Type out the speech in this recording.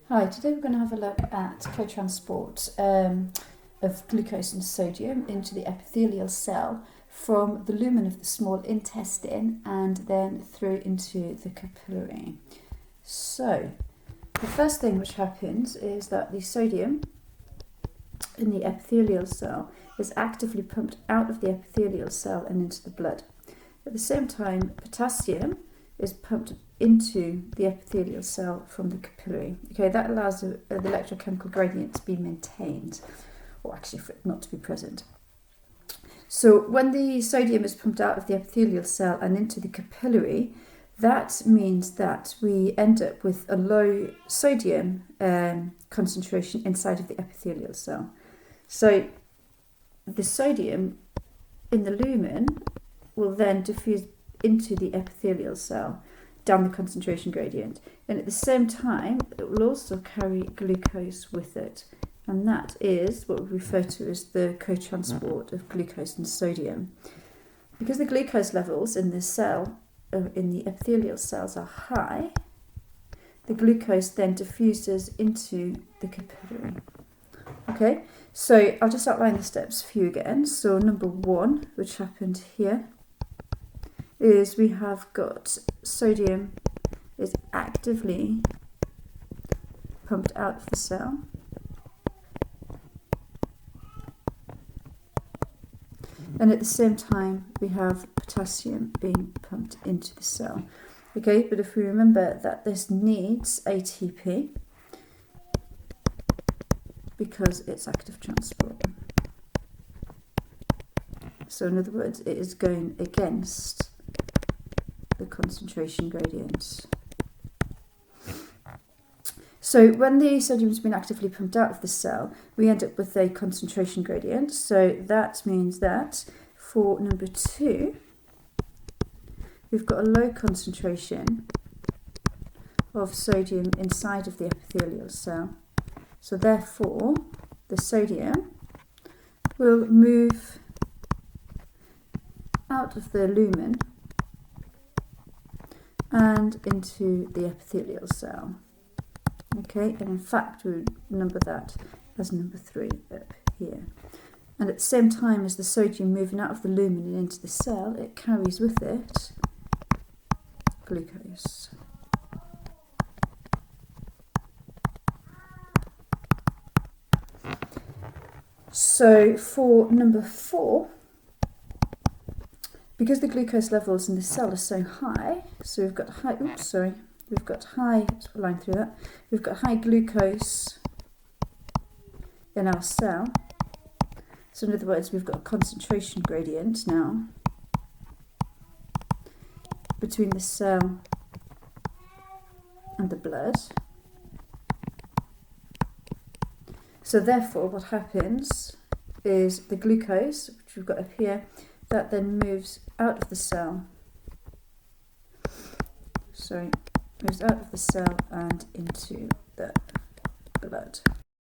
Hi, today we're going to have a look at co-transport of glucose and sodium into the epithelial cell from the lumen of the small intestine and then through into the capillary. So, the first thing which happens is that the sodium in the epithelial cell is actively pumped out of the epithelial cell and into the blood. At the same time, potassium is pumped into the epithelial cell from the capillary. Okay, that allows the electrochemical gradient to be maintained, or actually for it not to be present. So when the sodium is pumped out of the epithelial cell and into the capillary, that means that we end up with a low sodium concentration inside of the epithelial cell. So the sodium in the lumen will then diffuse into the epithelial cell down the concentration gradient, and at the same time it will also carry glucose with it, and that is what we refer to as the co-transport of glucose and sodium. Because the glucose levels in this cell, in the epithelial cells, are high, the glucose then diffuses into the capillary. Okay, so I'll just outline the steps for you again. So number one, which happened here, is we have got sodium is actively pumped out of the cell, and at the same time we have potassium being pumped into the cell. Okay, but if we remember that this needs ATP because it's active transport. So in other words, it is going against the concentration gradient. So when the sodium has been actively pumped out of the cell, we end up with a concentration gradient. So that means that for number two, we've got a low concentration of sodium inside of the epithelial cell. So therefore, the sodium will move out of the lumen and into the epithelial cell. Okay, and in fact we number that as number 3 up here. And at the same time as the sodium moving out of the lumen and into the cell, it carries with it glucose. So for number 4, because the glucose levels in the cell are so high, so we've got high, line through that, we've got high glucose in our cell. So in other words, we've got a concentration gradient now between the cell and the blood. So therefore what happens is the glucose, which we've got up here, that then moves out of the cell. Moves out of the cell and into the blood.